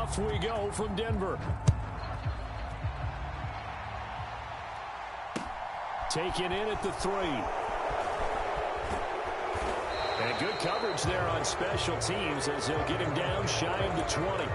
Off we go from Denver. Taken in at the 3. And good coverage there on special teams as he'll get him down shy of the 20.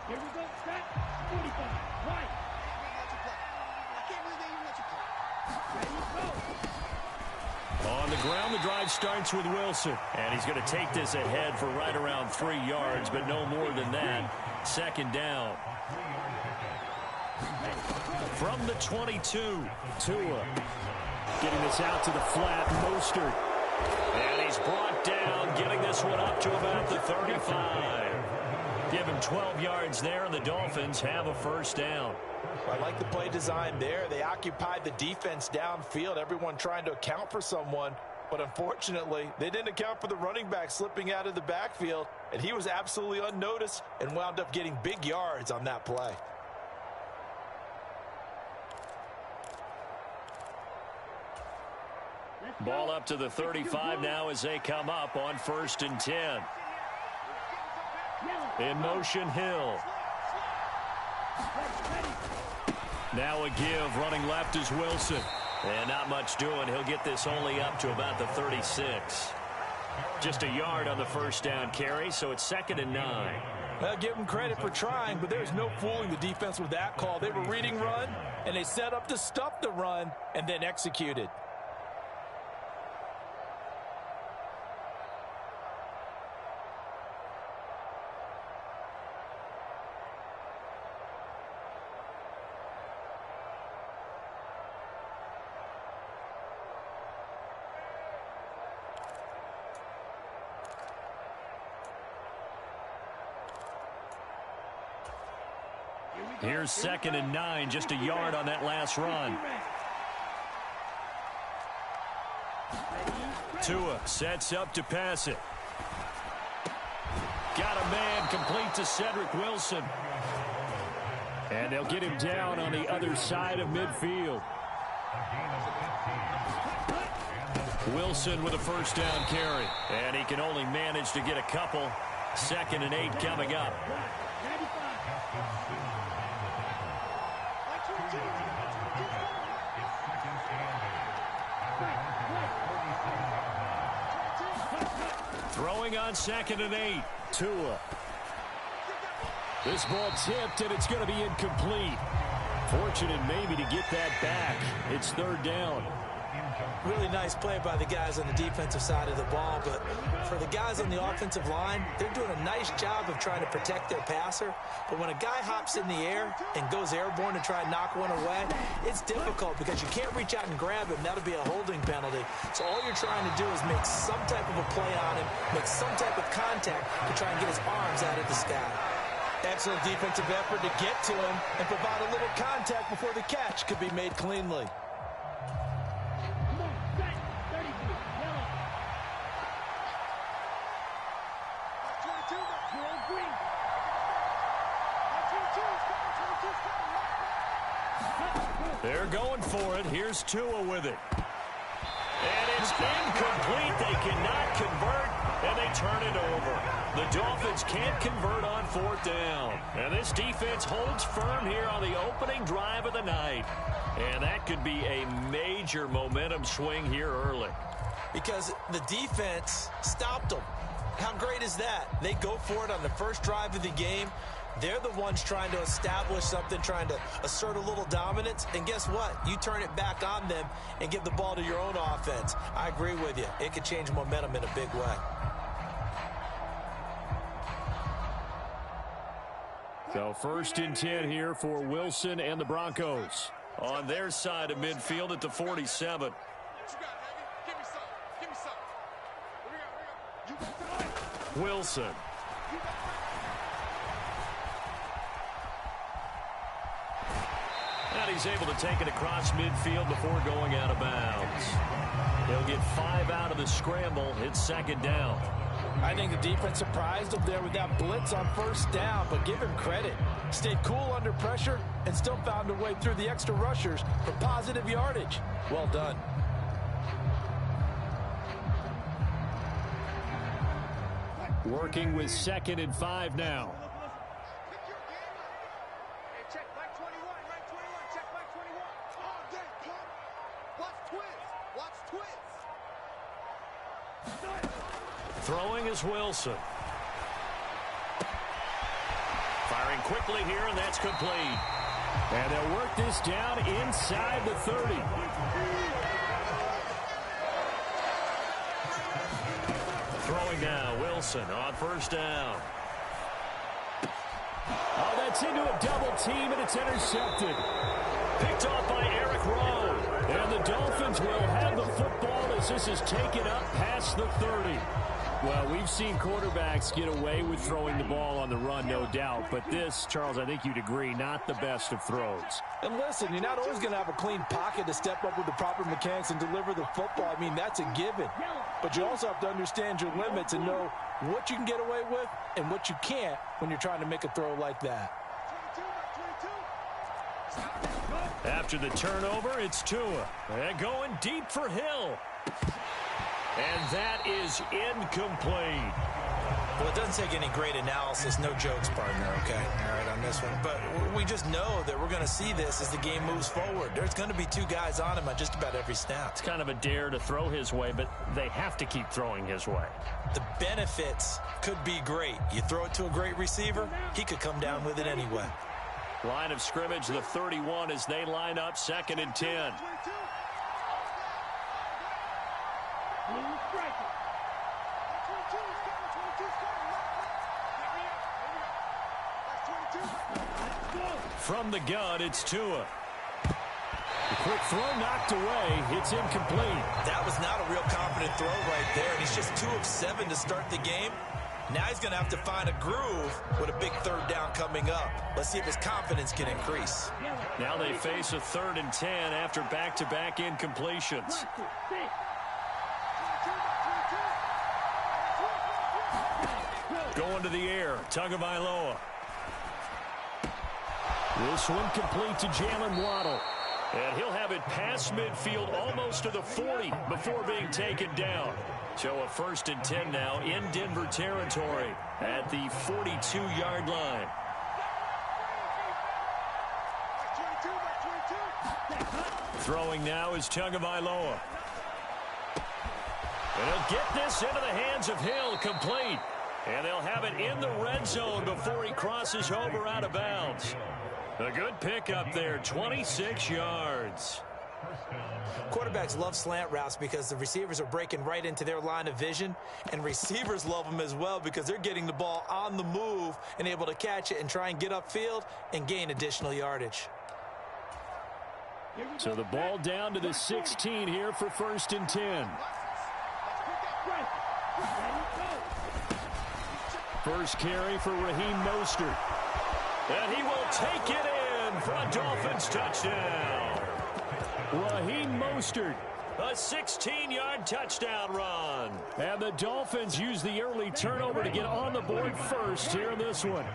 Here we go, set, 45, right. I can't believe they even let you play. Ready, go. On the ground, the drive starts with Wilson. And he's going to take this ahead for right around 3 yards, but no more than that. Second down. From the 22, Tua. Getting this out to the flat, Mostert. And he's brought down, getting this one up to about the 35. Give him 12 yards there, and the Dolphins have a first down. I like the play design there. They occupied the defense downfield, everyone trying to account for someone. But unfortunately, they didn't account for the running back slipping out of the backfield, and he was absolutely unnoticed and wound up getting big yards on that play. Ball up to the 35 now as they come up on 1st and 10. In motion, Hill. Now a give, running left is Wilson. And not much doing. He'll get this only up to about the 36. Just a yard on the first down carry, so it's 2nd and 9. Well, give them credit for trying, but there's no fooling the defense with that call. They were reading run, and they set up to stop the run, and then executed. Here's 2nd and 9, just a yard on that last run. Tua sets up to pass it. Got a man, complete to Cedric Wilson. And they'll get him down on the other side of midfield. Wilson with a first down carry. And he can only manage to get a couple. 2nd and 8 coming up. Throwing on 2nd and 8. Tua. This ball tipped, and it's going to be incomplete. Fortunate maybe to get that back. It's 3rd down. Really nice play by the guys on the defensive side of the ball, but for the guys on the offensive line, they're doing a nice job of trying to protect their passer. But when a guy hops in the air and goes airborne to try and knock one away, it's difficult because you can't reach out and grab him. That'll be a holding penalty. So all you're trying to do is make some type of a play on him, make some type of contact to try and get his arms out of the sky. Excellent defensive effort to get to him and provide a little contact before the catch could be made cleanly. They're going for it. Here's Tua with it. And it's incomplete. They cannot convert, and they turn it over. The Dolphins can't convert on 4th down. And this defense holds firm here on the opening drive of the night. And that could be a major momentum swing here early. Because the defense stopped them. How great is that? They go for it on the first drive of the game. They're the ones trying to establish something, trying to assert a little dominance. And guess what? You turn it back on them and give the ball to your own offense. I agree with you. It could change momentum in a big way. So 1st and 10 here for Wilson and the Broncos. On their side of midfield at the 47. Wilson. And And he's able to take it across midfield before going out of bounds. He'll get 5 out of the scramble. It's second down. I think the defense surprised him there with that blitz on first down, but give him credit. Stayed cool under pressure and still found a way through the extra rushers for positive yardage. Well done. Working with 2nd and 5 now. Throwing is Wilson. Firing quickly here, and that's complete. And they'll work this down inside the 30. Throwing now, Wilson on first down. Oh, that's into a double team, and it's intercepted. Picked off by Eric Rowe. And the Dolphins will have the football as this is taken up past the 30. Well, we've seen quarterbacks get away with throwing the ball on the run, no doubt. But this, Charles, I think you'd agree, not the best of throws. And listen, you're not always going to have a clean pocket to step up with the proper mechanics and deliver the football. I mean, that's a given. But you also have to understand your limits and know what you can get away with and what you can't when you're trying to make a throw like that. After the turnover, it's Tua. And going deep for Hill. And that is incomplete. Well, it doesn't take any great analysis. No jokes, partner, okay? All right, on this one. But we just know that we're going to see this as the game moves forward. There's going to be 2 guys on him on just about every snap. It's kind of a dare to throw his way, but they have to keep throwing his way. The benefits could be great. You throw it to a great receiver, he could come down with it anyway. Line of scrimmage, the 31 as they line up 2nd and 10. From the gun, it's Tua. The quick throw knocked away. It's incomplete. That was not a real confident throw right there, and he's just 2 of 7 to start the game. Now he's going to have to find a groove with a big 3rd down coming up. Let's see if his confidence can increase. Now they face a 3rd and 10 after back-to-back incompletions. Going to the air, Tagovailoa. This one complete to Jalen Waddle. And he'll have it past midfield almost to the 40 before being taken down. So a 1st and 10 now in Denver territory at the 42-yard line. Throwing now is Tagovailoa. And he'll get this into the hands of Hill, complete. And they'll have it in the red zone before he crosses over out of bounds. A good pickup there, 26 yards. Quarterbacks love slant routes because the receivers are breaking right into their line of vision, and receivers love them as well because they're getting the ball on the move and able to catch it and try and get upfield and gain additional yardage. So the ball down to the 16 here for 1st and 10. First carry for Raheem Mostert. And he will take it in for a Dolphins touchdown. Raheem Mostert, a 16-yard touchdown run. And the Dolphins use the early turnover to get on the board first here in this one.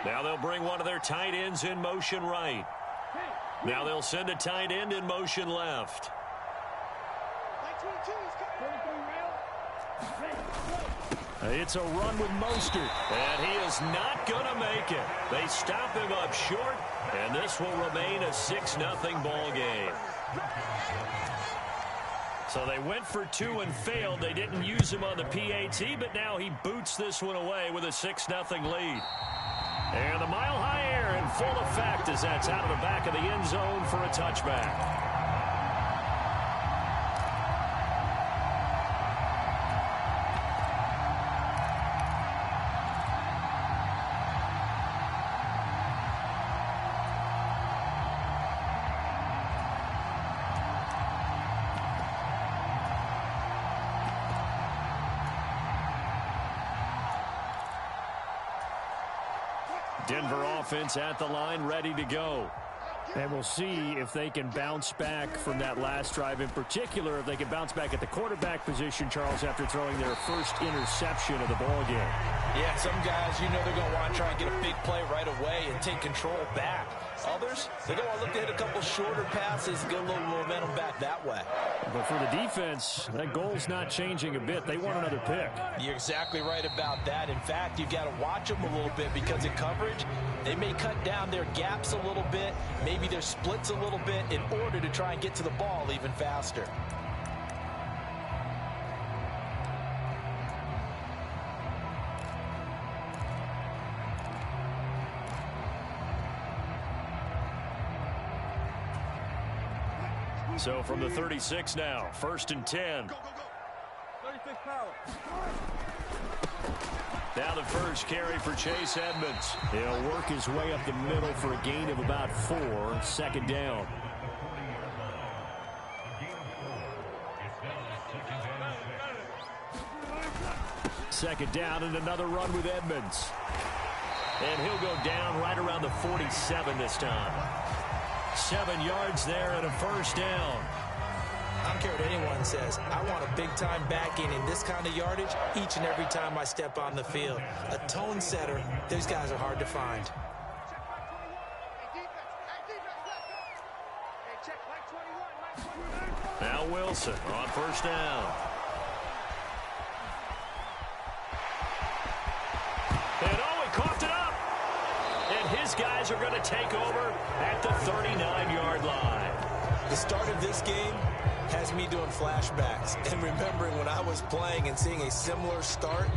Now they'll bring one of their tight ends in motion right. Now they'll send a tight end in motion left. It's a run with Mostert, and he is not going to make it. They stop him up short, and this will remain a 6-0 ball game. So they went for 2 and failed. They didn't use him on the PAT, but now he boots this one away with a 6-0 lead. And the mile-high air in full effect as that's out of the back of the end zone for a touchback. Denver offense at the line, ready to go. And we'll see if they can bounce back from that last drive. In particular, if they can bounce back at the quarterback position, Charles, after throwing their first interception of the ball game. Yeah, some guys, you know they're going to want to try and get a big play right away and take control back. Others, they're going to look to hit a couple shorter passes and get a little momentum back that way. But for the defense, that goal's not changing a bit. They want another pick. You're exactly right about that. In fact, you've got to watch them a little bit because in coverage, they may cut down their gaps a little bit, maybe their splits a little bit in order to try and get to the ball even faster. So from the 36 now, 1st and 10. 36 power. Now the first carry for Chase Edmonds. He'll work his way up the middle for a gain of about 4, 2nd down. Second down and another run with Edmonds. And he'll go down right around the 47 this time. 7 yards there and a 1st down. I don't care what anyone says. I want a big-time backing in this kind of yardage each and every time I step on the field. A tone setter, those guys are hard to find. Now Wilson on 1st down. And he coughed it up. And his guys are going to take over at the 39-yard line. The start of this game has me doing flashbacks and remembering when I was playing and seeing a similar start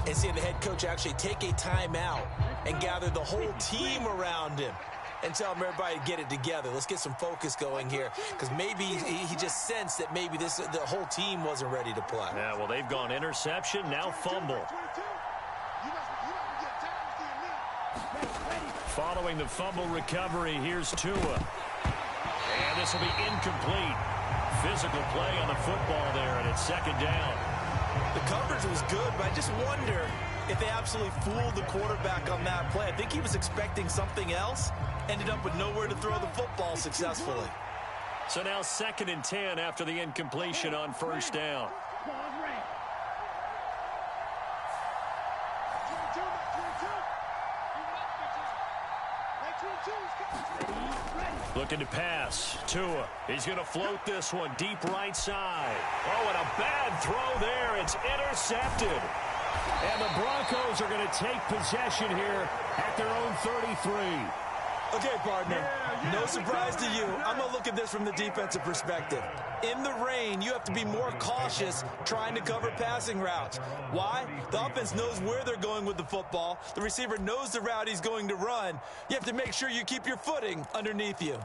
and seeing the head coach actually take a timeout and gather the whole team around him and tell him everybody to get it together. Let's get some focus going here because maybe he just sensed that maybe the whole team wasn't ready to play. Yeah, well, they've gone interception, now fumble. Following the fumble recovery, here's Tua. And this will be incomplete. Physical play on the football there, and it's 2nd down. The coverage was good, but I just wonder if they absolutely fooled the quarterback on that play. I think he was expecting something else, ended up with nowhere to throw the football successfully. So now 2nd and 10 after the incompletion on 1st down. Looking to pass. Tua. He's going to float this one deep right side. Oh, and a bad throw there. It's intercepted. And the Broncos are going to take possession here at their own 33. Okay, partner, no surprise to you. I'm going to look at this from the defensive perspective. In the rain, you have to be more cautious trying to cover passing routes. Why? The offense knows where they're going with the football. The receiver knows the route he's going to run. You have to make sure you keep your footing underneath you.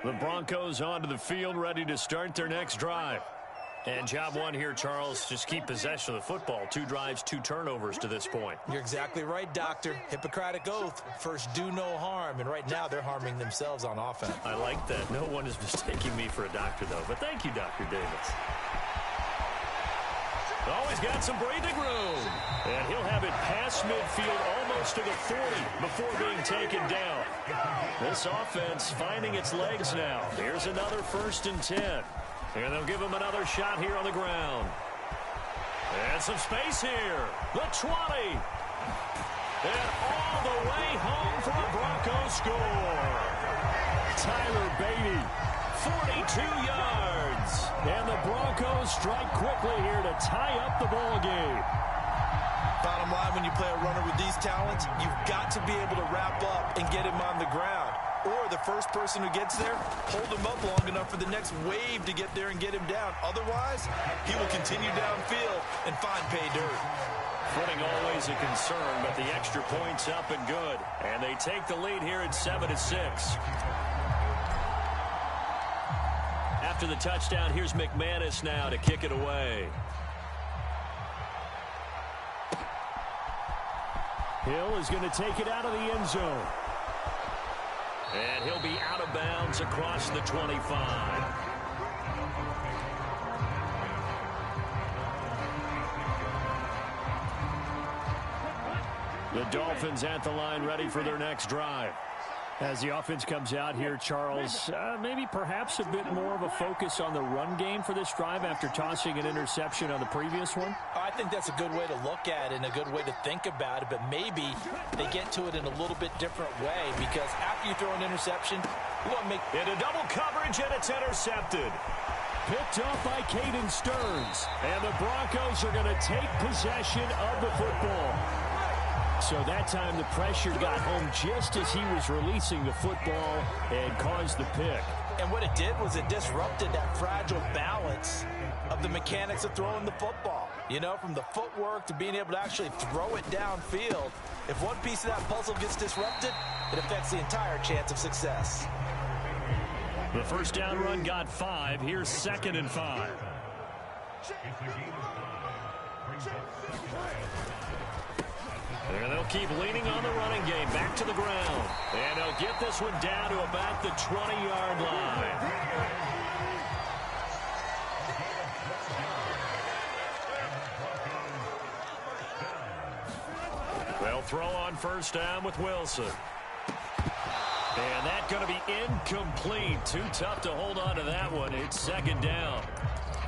The Broncos onto the field, ready to start their next drive. And job one here, Charles, just keep possession of the football. 2 drives, 2 turnovers to this point. You're exactly right, Doctor. Hippocratic oath. First, do no harm. And right now, they're harming themselves on offense. I like that. No one is mistaking me for a doctor, though. But thank you, Dr. Davis. Always got some breathing room. And he'll have it past midfield almost to the 40 before being taken down. This offense finding its legs now. Here's another 1st and 10. And they'll give him another shot here on the ground. And some space here. The 20. And all the way home for a Broncos score. Tyler Beatty, 42 yards. And the Broncos strike quickly here to tie up the ball game. Bottom line, when you play a runner with these talents, you've got to be able to wrap up and get him on the ground. Or the first person who gets there, hold him up long enough for the next wave to get there and get him down. Otherwise, he will continue downfield and find pay dirt. Footing always a concern, but the extra point's up and good. And they take the lead here at 7-6. After the touchdown, here's McManus now to kick it away. Hill is going to take it out of the end zone. And he'll be out of bounds across the 25. The Dolphins at the line ready for their next drive. As the offense comes out here, Charles, maybe perhaps a bit more of a focus on the run game for this drive after tossing an interception on the previous one? I think that's a good way to look at it and a good way to think about it, but maybe they get to it in a little bit different way because after you throw an interception, you want to make... Into double coverage, and it's intercepted. Picked off by Caden Stearns, and the Broncos are going to take possession of the football. So that time the pressure got home just as he was releasing the football and caused the pick. And what it did was it disrupted that fragile balance of the mechanics of throwing the football. You know, from the footwork to being able to actually throw it downfield. If one piece of that puzzle gets disrupted, it affects the entire chance of success. The first down run got 5. Here's 2nd and 5. And they'll keep leaning on the running game. Back to the ground. And they'll get this one down to about the 20-yard line. They'll throw on first down with Wilson. And that's going to be incomplete. Too tough to hold on to that one. It's 2nd down.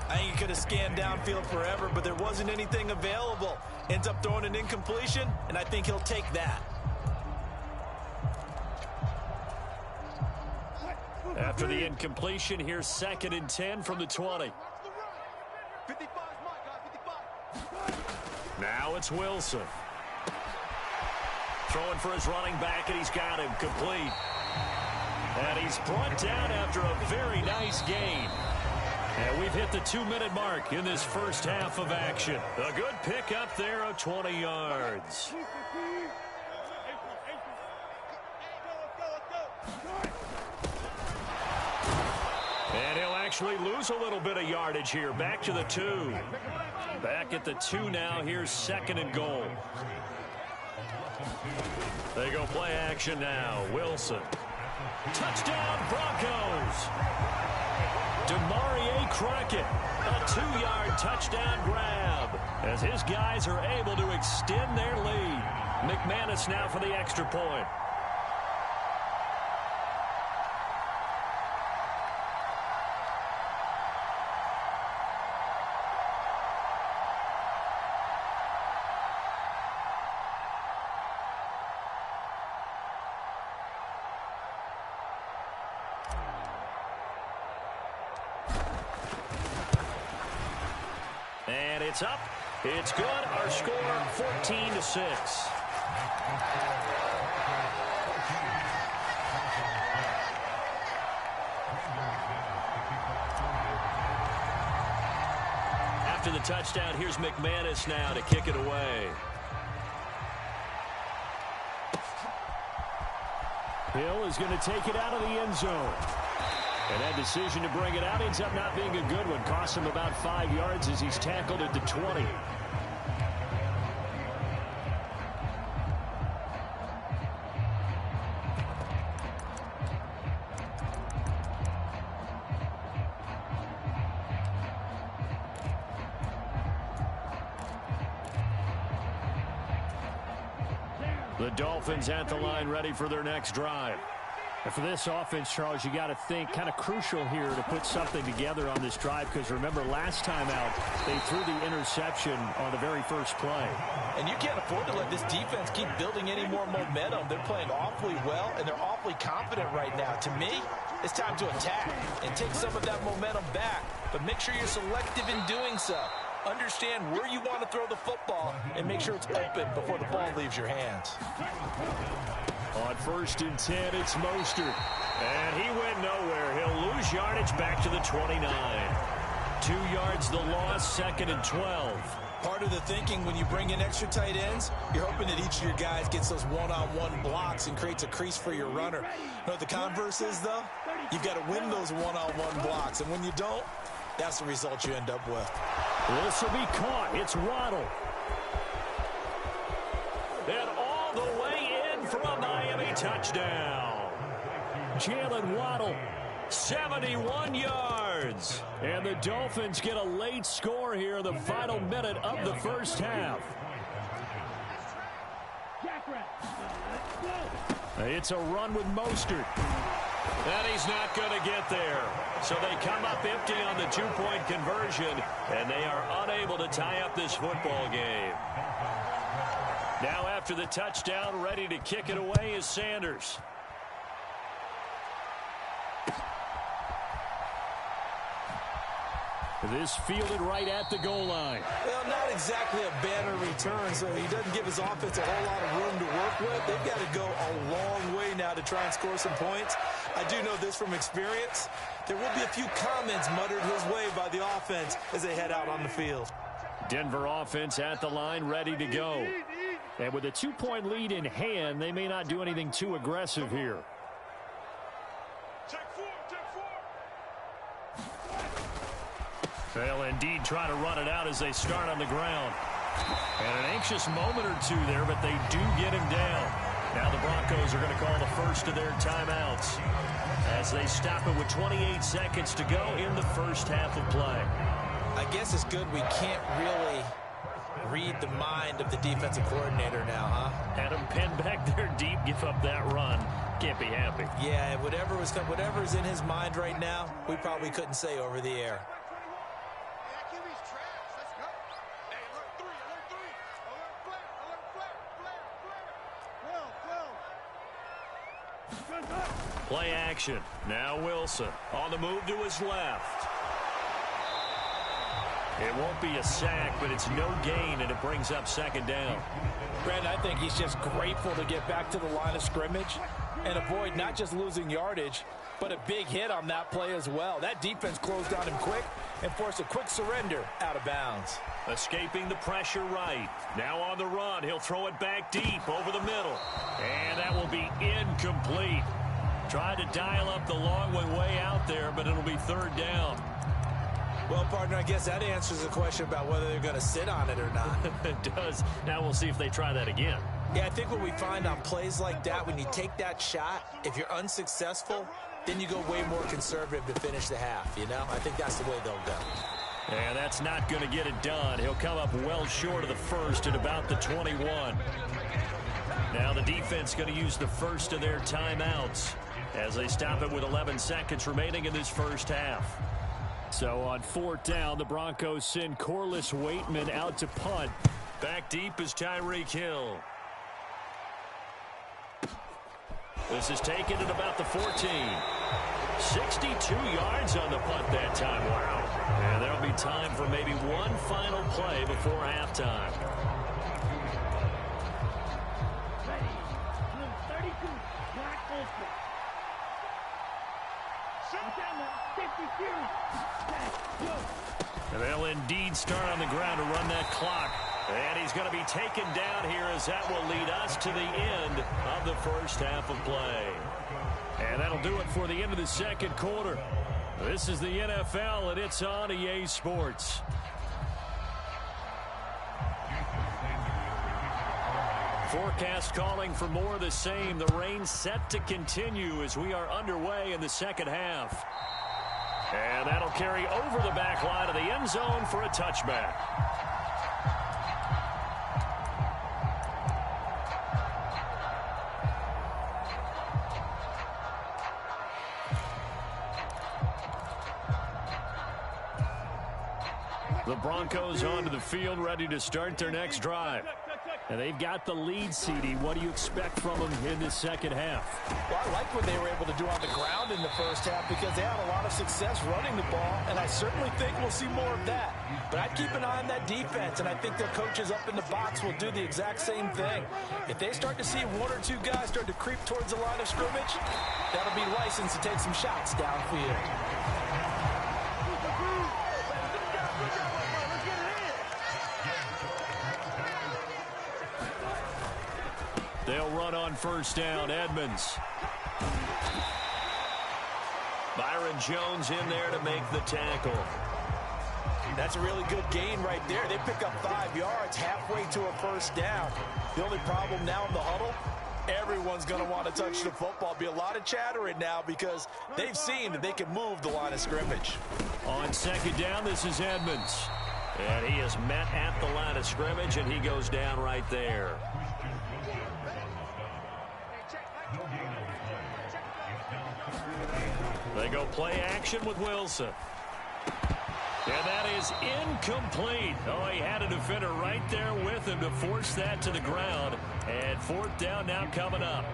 I think he could have scanned downfield forever, but there wasn't anything available. Ends up throwing an incompletion, and I think he'll take that. After the incompletion, here's 2nd and 10 from the 20. Now it's Wilson. Throwing for his running back, and he's got him complete. And he's brought down after a very nice gain. And we've hit the 2-minute mark in this first half of action. A good pick up there of 20 yards. And he'll actually lose a little bit of yardage here. Back to the 2. Back at the 2 now. Here's 2nd and goal. They go play action now. Wilson. Touchdown, Broncos. Demarie Crockett, a 2-yard touchdown grab as his guys are able to extend their lead. McManus now for the extra point. And it's up. It's good. Our score, 14-6. After the touchdown, here's McManus now to kick it away. Hill is going to take it out of the end zone. And that decision to bring it out ends up not being a good one. Costs him about 5 yards as he's tackled at the 20. The Dolphins at the line ready for their next drive. And for this offense, Charles, you got to think kind of crucial here to put something together on this drive because remember last time out they threw the interception on the very first play. And you can't afford to let this defense keep building any more momentum. They're playing awfully well and they're awfully confident right now. To me, it's time to attack and take some of that momentum back, but make sure you're selective in doing so. Understand where you want to throw the football and make sure it's open before the ball leaves your hands. On 1st and 10, it's Mostert. And he went nowhere. He'll lose yardage back to the 29. 2 yards the loss, 2nd and 12. Part of the thinking when you bring in extra tight ends, you're hoping that each of your guys gets those one-on-one blocks and creates a crease for your runner. You know what the converse is, though? You've got to win those one-on-one blocks. And when you don't, that's the result you end up with. This will be caught. It's Waddle. And all the way in for a Miami touchdown. Jalen Waddle. 71 yards. And the Dolphins get a late score here in the final minute of the first half. It's a run with Mostert. And he's not going to get there. So they come up empty on the two-point conversion, and they are unable to tie up this football game. Now after the touchdown, ready to kick it away is Sanders. This fielded right at the goal line. Well, not exactly a banner return, so he doesn't give his offense a whole lot of room to work with. They've got to go a long way now to try and score some points. I do know this from experience. There will be a few comments muttered his way by the offense as they head out on the field. Denver offense at the line, ready to go. And with a 2-point lead in hand, they may not do anything too aggressive here. They'll indeed try to run it out as they start on the ground. And an anxious moment or two there, but they do get him down. Now the Broncos are going to call the first of their timeouts as they stop it with 28 seconds to go in the first half of play. I guess it's good we can't really read the mind of the defensive coordinator now, huh? Had him pinned back there deep, give up that run. Can't be happy. Yeah, whatever's in his mind right now, we probably couldn't say over the air. Play action. Now Wilson on the move to his left. It won't be a sack, but it's no gain, and it brings up second down. Brandon, I think he's just grateful to get back to the line of scrimmage and avoid not just losing yardage, but a big hit on that play as well. That defense closed on him quick and forced a quick surrender out of bounds. Escaping the pressure right. Now on the run. He'll throw it back deep over the middle. And that will be incomplete. Tried to dial up the long way out there, but it'll be third down. Well, partner, I guess that answers the question about whether they're going to sit on it or not. It does. Now we'll see if they try that again. Yeah, I think what we find on plays like that, when you take that shot, if you're unsuccessful, then you go way more conservative to finish the half, you know? I think that's the way they'll go. And that's not going to get it done. He'll come up well short of the first at about the 21. Now the defense going to use the first of their timeouts as they stop it with 11 seconds remaining in this first half. So on fourth down, the Broncos send Corliss Waitman out to punt. Back deep is Tyreek Hill. This is taken at about the 14. 62 yards on the punt that time. Wow. And there'll be time for maybe one final play before halftime. And they'll indeed start on the ground to run that clock. And he's going to be taken down here as that will lead us to the end of the first half of play. And that'll do it for the end of the second quarter. This is the NFL, and it's on EA Sports. Forecast calling for more of the same. The rain set to continue as we are underway in the second half. And that'll carry over the back line of the end zone for a touchback. The Broncos onto the field, ready to start their next drive. And they've got the lead, CD. What do you expect from them in this second half? Well, I like what they were able to do on the ground in the first half because they had a lot of success running the ball, and I certainly think we'll see more of that. But I'd keep an eye on that defense, and I think their coaches up in the box will do the exact same thing. If they start to see one or two guys start to creep towards the line of scrimmage, that'll be license to take some shots downfield. They'll run on first down. Edmonds. Byron Jones in there to make the tackle. That's a really good gain right there. They pick up 5 yards halfway to a first down. The only problem now in the huddle, everyone's going to want to touch the football. Be a lot of chattering now because they've seen that they can move the line of scrimmage. On second down, this is Edmonds. And he is met at the line of scrimmage, and he goes down right there. They go play action with Wilson. And that is incomplete. Oh, he had a defender right there with him to force that to the ground. And 4th down now coming up.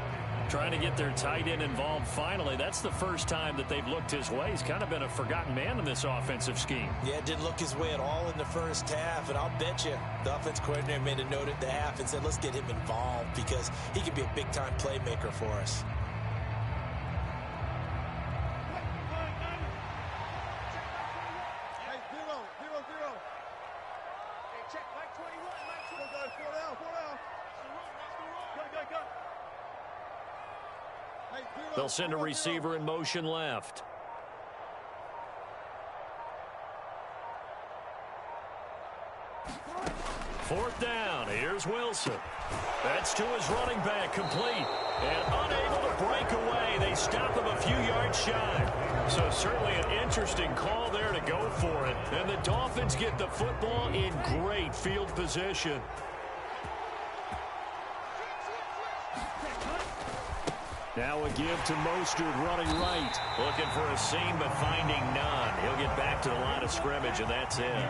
Trying to get their tight end involved finally. That's the first time that they've looked his way. He's kind of been a forgotten man in this offensive scheme. Yeah, didn't look his way at all in the first half. And I'll bet you the offense coordinator made a note at the half and said, let's get him involved because he could be a big-time playmaker for us. They'll send a receiver in motion left. Fourth down. Here's Wilson. That's to his running back, complete. And unable to break away. They stop him a few yards shy. So certainly an interesting call there to go for it. And the Dolphins get the football in great field position. Now a give to Mostert running right. Looking for a seam but finding none. He'll get back to the line of scrimmage and that's it.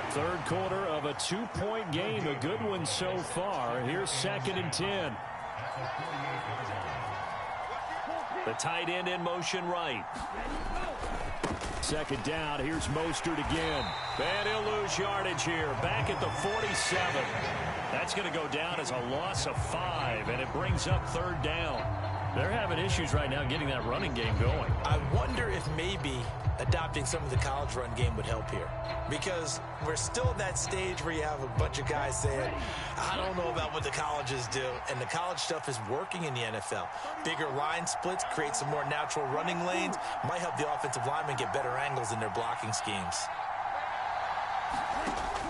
Third quarter of a 2-point game. A good one so far. Here's 2nd and 10. The tight end in motion right. 2nd down. Here's Mostert again. And he'll lose yardage here. Back at the 47. That's going to go down as a loss of 5. And it brings up 3rd down. They're having issues right now getting that running game going. I wonder if maybe adopting some of the college run game would help here. Because we're still at that stage where you have a bunch of guys saying, I don't know about what the colleges do. And the college stuff is working in the NFL. Bigger line splits, create some more natural running lanes. Might help the offensive linemen get better angles in their blocking schemes.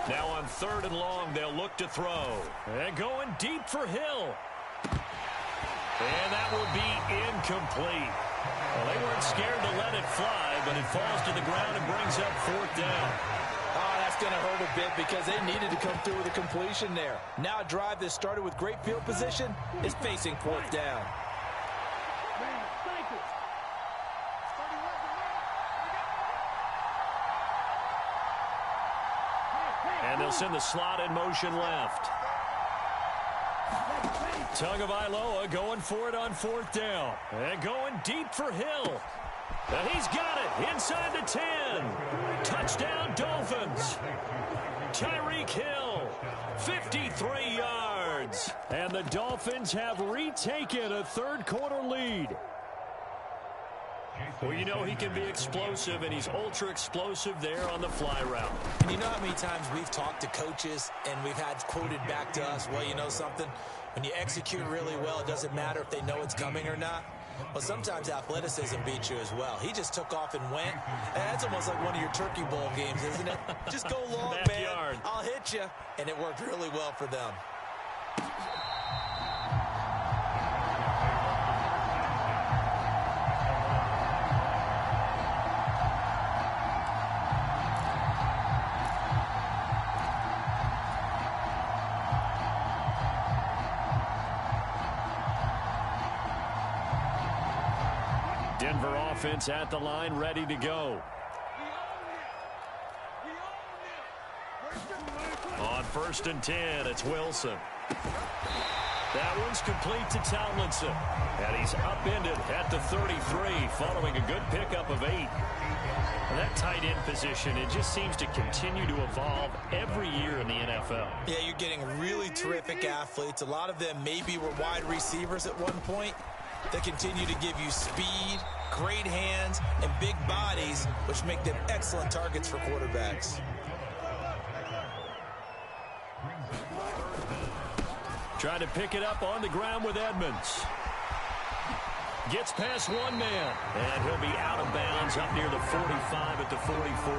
Now on 3rd and long, they'll look to throw. And going deep for Hill. And that will be incomplete. Well, they weren't scared to let it fly, but it falls to the ground and brings up 4th down. Oh, that's going to hurt a bit because they needed to come through with a completion there. Now a drive that started with great field position is facing 4th down. And they'll send the slot in motion left. Tagovailoa going for it on 4th down. And going deep for Hill. And he's got it inside the 10. Touchdown Dolphins. Tyreek Hill, 53 yards. And the Dolphins have retaken a 3rd quarter lead. Well, you know he can be explosive, and he's ultra-explosive there on the fly route. And you know how many times we've talked to coaches and we've had quoted back to us, well, you know something? When you execute really well, it doesn't matter if they know it's coming or not. Well, sometimes athleticism beats you as well. He just took off and went. And that's almost like one of your Turkey Bowl games, isn't it? Just go long, man. I'll hit you. And it worked really well for them. Denver offense at the line, ready to go. On 1st and 10, it's Wilson. That one's complete to Tomlinson. And he's upended at the 33, following a good pickup of 8. And that tight end position, it just seems to continue to evolve every year in the NFL. Yeah, you're getting really terrific athletes. A lot of them maybe were wide receivers at one point. They continue to give you speed, great hands, and big bodies, which make them excellent targets for quarterbacks. Trying to pick it up on the ground with Edmonds. Gets past one man, and he'll be out of bounds up near the 45 at the 44.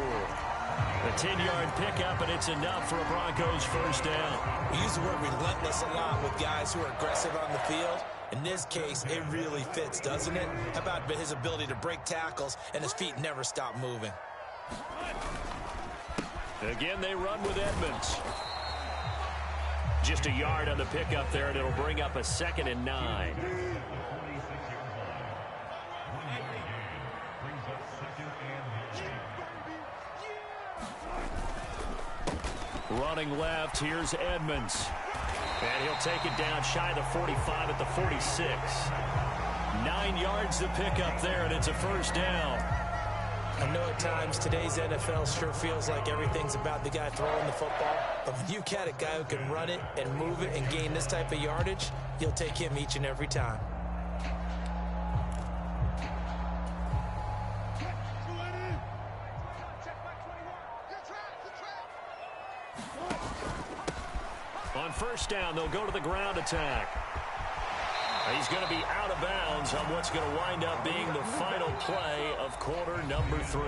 A 10-yard pickup, and it's enough for a Broncos 1st down. We use the word relentless a lot with guys who are aggressive on the field. In this case, it really fits, doesn't it? How about his ability to break tackles and his feet never stop moving? Again, they run with Edmonds. Just a yard on the pickup there, and it'll bring up a 2nd and 9. Running left, here's Edmonds. And he'll take it down shy of the 45 at the 46. 9 yards to pick up there, and it's a first down. I know at times today's NFL sure feels like everything's about the guy throwing the football. But when you got a guy who can run it and move it and gain this type of yardage, you'll take him each and every time. On first down, they'll go to the ground attack. He's going to be out of bounds on what's going to wind up being the final play of quarter number 3.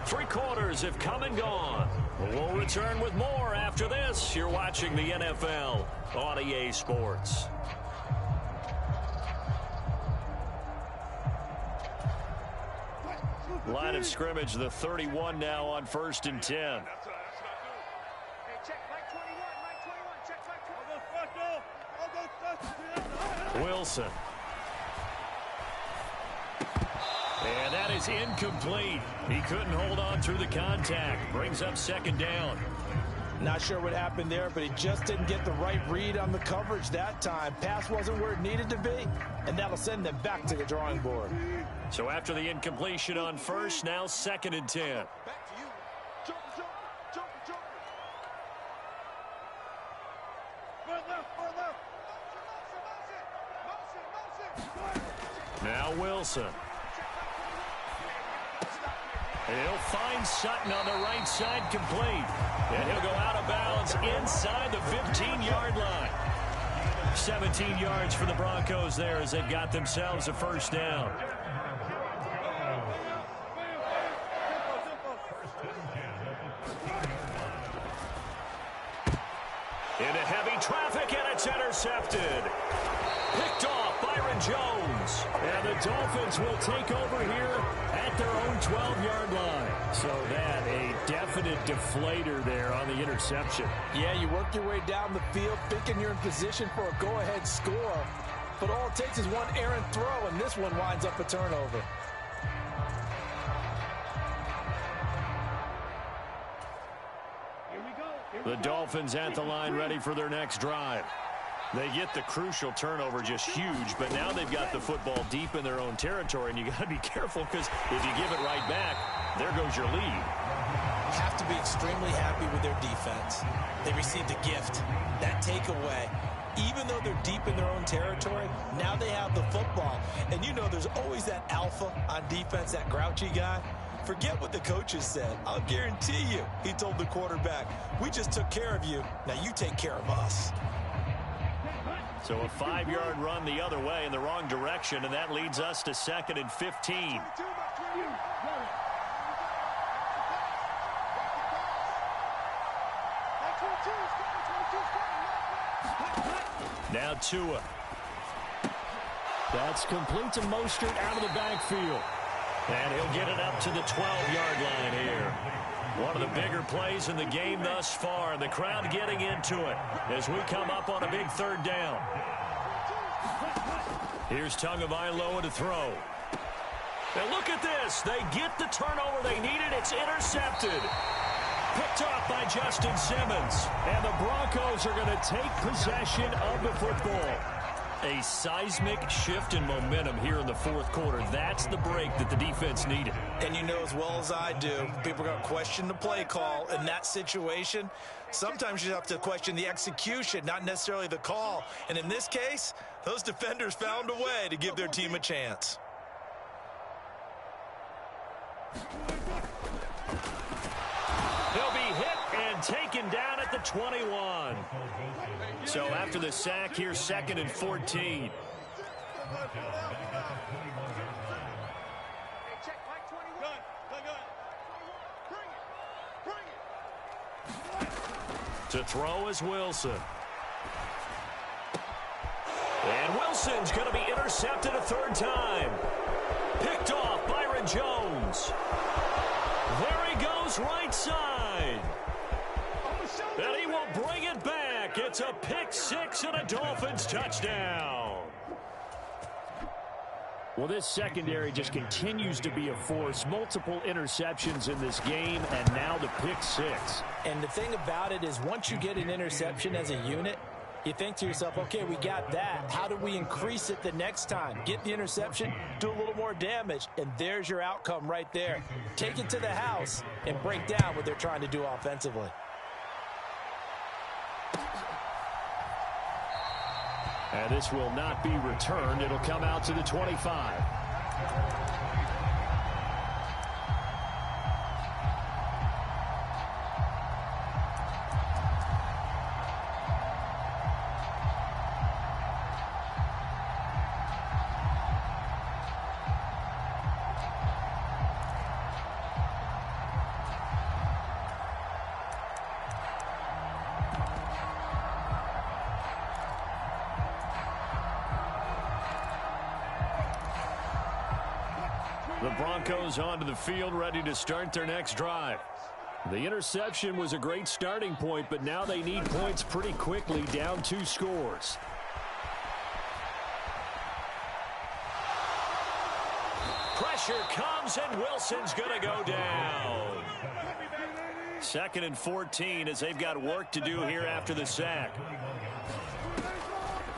3 quarters have come and gone. We'll return with more after this. You're watching the NFL on EA Sports. Line of scrimmage, the 31 now on 1st and 10. Wilson. And that is incomplete. He couldn't hold on through the contact. Brings up 2nd down. Not sure what happened there, but he just didn't get the right read on the coverage that time. Pass wasn't where it needed to be, and that'll send them back to the drawing board. So after the incompletion on 1st, now 2nd and 10. Back to you. Jump. Now Wilson. And he'll find Sutton on the right side, complete. And he'll go out of bounds inside the 15-yard line. 17 yards for the Broncos there as they've got themselves a first down. Into heavy traffic, and it's intercepted. Picked off Byron Jones. And the Dolphins will take over here at their own 12-yard line. So that a definite deflator there on the interception. Yeah, you work your way down the field thinking you're in position for a go-ahead score. But all it takes is one errant throw, and this one winds up a turnover. The Dolphins at the line ready for their next drive. They get the crucial turnover, just huge, but now they've got the football deep in their own territory, and you got to be careful because if you give it right back, there goes your lead. You have to be extremely happy with their defense. They received a gift, that takeaway. Even though they're deep in their own territory, now they have the football. And you know there's always that alpha on defense, that grouchy guy. Forget what the coaches said. I'll guarantee you, he told the quarterback, we just took care of you. Now you take care of us. So a 5-yard run the other way in the wrong direction, and that leads us to 2nd and 15. Now Tua. That's complete to Mostert out of the backfield. And he'll get it up to the 12-yard line here. One of the bigger plays in the game thus far. The crowd getting into it as we come up on a big 3rd down. Here's Tagovailoa to throw. And look at this. They get the turnover they needed. It's intercepted. Picked off by Justin Simmons. And the Broncos are going to take possession of the football. A seismic shift in momentum here in the 4th quarter. That's the break that the defense needed. And you know as well as I do, people are going to question the play call in that situation. Sometimes you have to question the execution, not necessarily the call. And in this case, those defenders found a way to give their team a chance. He'll be hit and taken down at the 21. So after the sack, here's 2nd and 14. To throw is Wilson. And Wilson's going to be intercepted a 3rd time. Picked off Byron Jones. There he goes, right side. And he will bring it back. It's a pick 6 and a Dolphins touchdown. Well, this secondary just continues to be a force. Multiple interceptions in this game, and now the pick 6. And the thing about it is once you get an interception as a unit, you think to yourself, okay, we got that. How do we increase it the next time? Get the interception, do a little more damage, and there's your outcome right there. Take it to the house and break down what they're trying to do offensively. And this will not be returned. It'll come out to the 25. The Broncos onto the field, ready to start their next drive. The interception was a great starting point, but now they need points pretty quickly, down 2 scores. Pressure comes, and Wilson's going to go down. 2nd and 14 as they've got work to do here after the sack.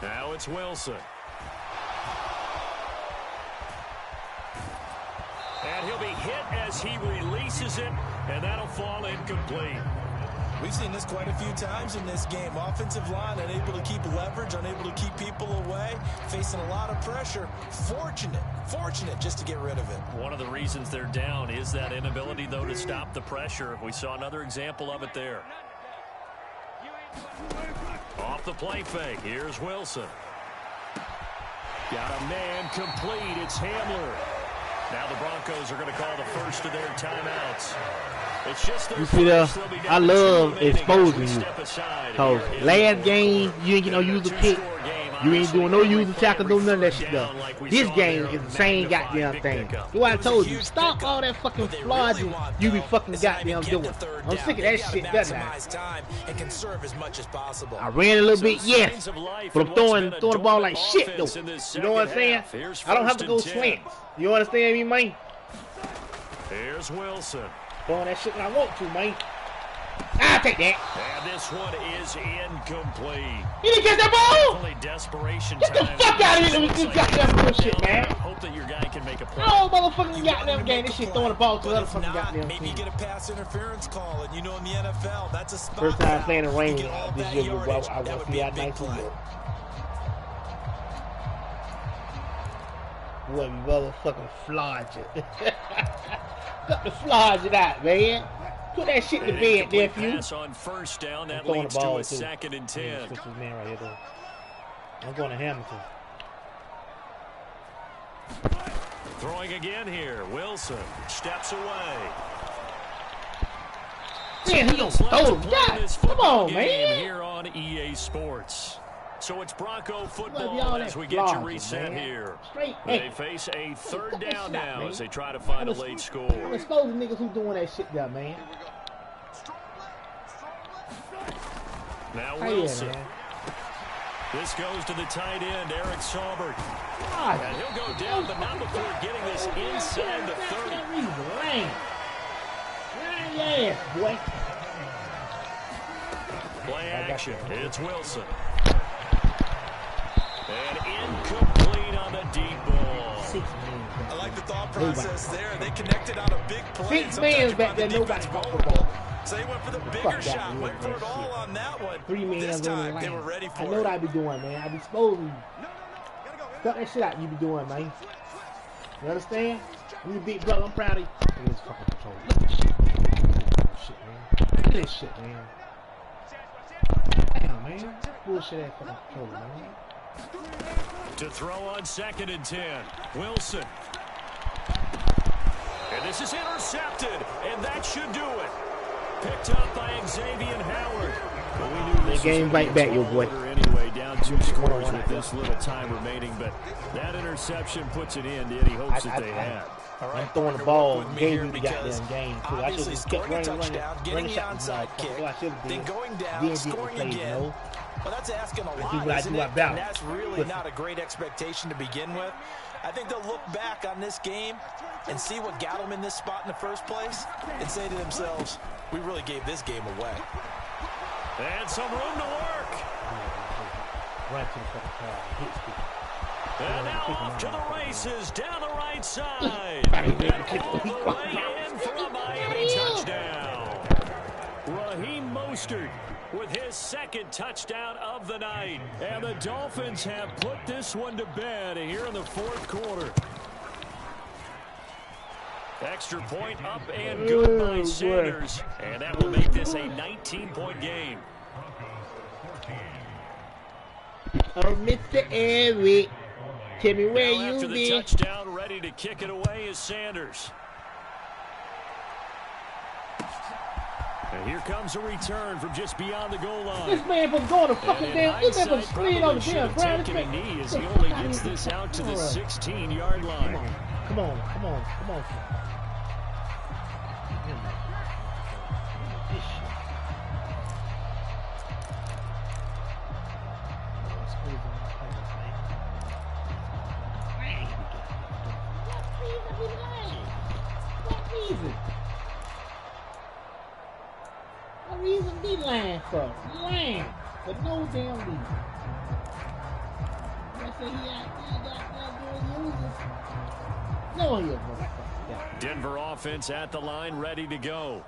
Now it's Wilson. And he'll be hit as he releases it, and that'll fall incomplete. We've seen this quite a few times in this game. Offensive line unable to keep leverage, unable to keep people away, facing a lot of pressure. Fortunate just to get rid of it. One of the reasons they're down is that inability, though, to stop the pressure. We saw another example of it there. Off the play fake, here's Wilson. Got a man complete. It's Hamler. Now the Broncos are going to call the first of their timeouts. It's just their you see first. I love exposing you. Cause last game you ain't get no user pick. You ain't doing no user tackle, no none of that shit though. This game is the same goddamn thing. That's why I told you, stop all that fucking flogging you be fucking goddamn doing. I'm sick of that shit, doesn't I? I ran a little bit, yes, but I'm throwing the ball like shit though. You know what I'm saying? I don't have to go slant. You understand me, man? Here's Wilson. Throwing that shit when I want to, man. I'll take that. And this one is incomplete. You didn't get that ball? Only desperation get the fuck out of here with this goddamn bullshit, man. Hope that your guy can make a play. Oh, motherfucking goddamn game. This shit throwing the ball to the other fucking goddamn team. Maybe get a pass interference call, and you know in the NFL, that's a spot. First time playing in the rain this year, I want to see how nice he look. What you motherfucking flodge it. Got the flodge it out, man. Put that shit to bed, nephew. Pass on first down. That leads to a 2nd and 10. This man right here, though. I'm going to Hamilton. Throwing again here. Wilson steps away. Man, he gonna throw him. Come on, man. Here on EA Sports. So it's Bronco football as we get you reset here. They face a 3rd down now as they try to find a late score. Let's go the niggas who doing that shit there, man. Now Wilson. This goes to the tight end, Eric Saubert. And he'll go down, but not before getting this inside the 30. Yeah, boy. Play action. It's Wilson. And incomplete on the deep ball. I like the thought process there. They connected on a big play. 6 man back there, nobody caught the ball. So they went for the bigger shot, went for it all on that one. 3 men this time, they were ready for it. I know what I be doing, man. I be exposing you. Cut that shit out you be doing, man. You understand? You big brother, I'm proud of you. Look at this fucking control. Look at this shit. Look at this shit, man. Damn, man. Bullshit ass fucking control, man. To throw on 2nd and 10. Wilson. And this is intercepted, and that should do it. Picked up by Xavier Howard. But we knew this game right back, your boy. Anyway, down 2 scores with this little time remaining, but that interception puts it in. Any hopes that they had. I'm throwing the ball, gave me the goddamn game too. I should have kept running shot. Then going down, scoring again. Well, that's asking a lot, isn't it? And that's really not a great expectation to begin with. I think they'll look back on this game and see what got them in this spot in the first place and say to themselves, we really gave this game away. And some room to work. Right to the fucking car. And now off to the races down the right side. And all the way in for a Miami touchdown. Raheem Mostert with his second touchdown of the night. And the Dolphins have put this one to bed here in the fourth quarter. Extra point up and good by Sanders. And that will make this a 19-point game. Oh, Mr. Eric. Tell me where Now you after the been. touchdown, ready to kick it away is Sanders. And here comes a return from just beyond the goal line. This man was going to fucking damn. This man was slid on the damn ground. Taking a knee as he only gets this out to the 16-yard line. Come on. What reason be lying for? Lying for no damn reason. I say he out there doing uses. No, he is motherfucker. Denver offense at the line, ready to go.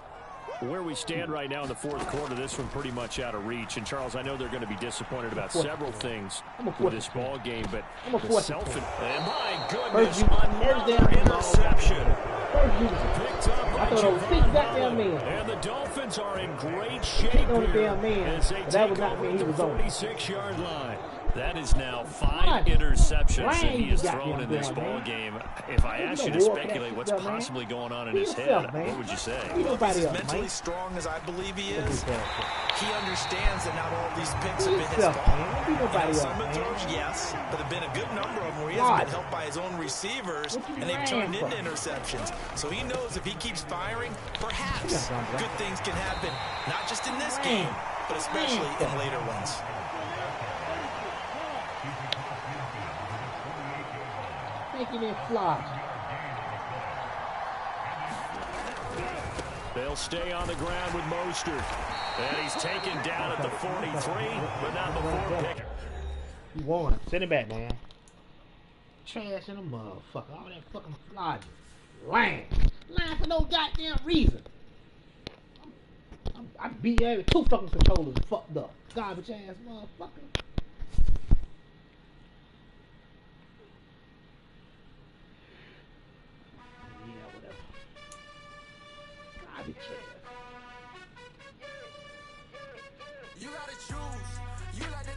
Where we stand right now in the fourth quarter, this one pretty much out of reach. And, Charles, I know they're going to be disappointed about several things with this ball game, but the and my goodness, another interception. Picked up by Javon. And the Dolphins are in great shape here as they take over the 46-yard line. That is now 5 interceptions that he has thrown in this ball game. If I asked you to speculate what's possibly going on in his head, what would you say? As mentally strong as I believe he is, he understands that not all of these picks have been his fault. Some of those, yes, but there have been a good number of them where he hasn't been helped by his own receivers, and they've turned into interceptions. So he knows if he keeps firing, perhaps good things can happen, not just in this game, but especially in later ones. Making it fly. They'll stay on the ground with Mostert. And he's taken down at the 43, but not before pick. You won. Send it back, man. Trash in a motherfucker. All that fucking flogging. Lying. Lying for no goddamn reason. I beat every 2 fucking controllers fucked up. Garbage ass motherfucker. You gotta choose. You like the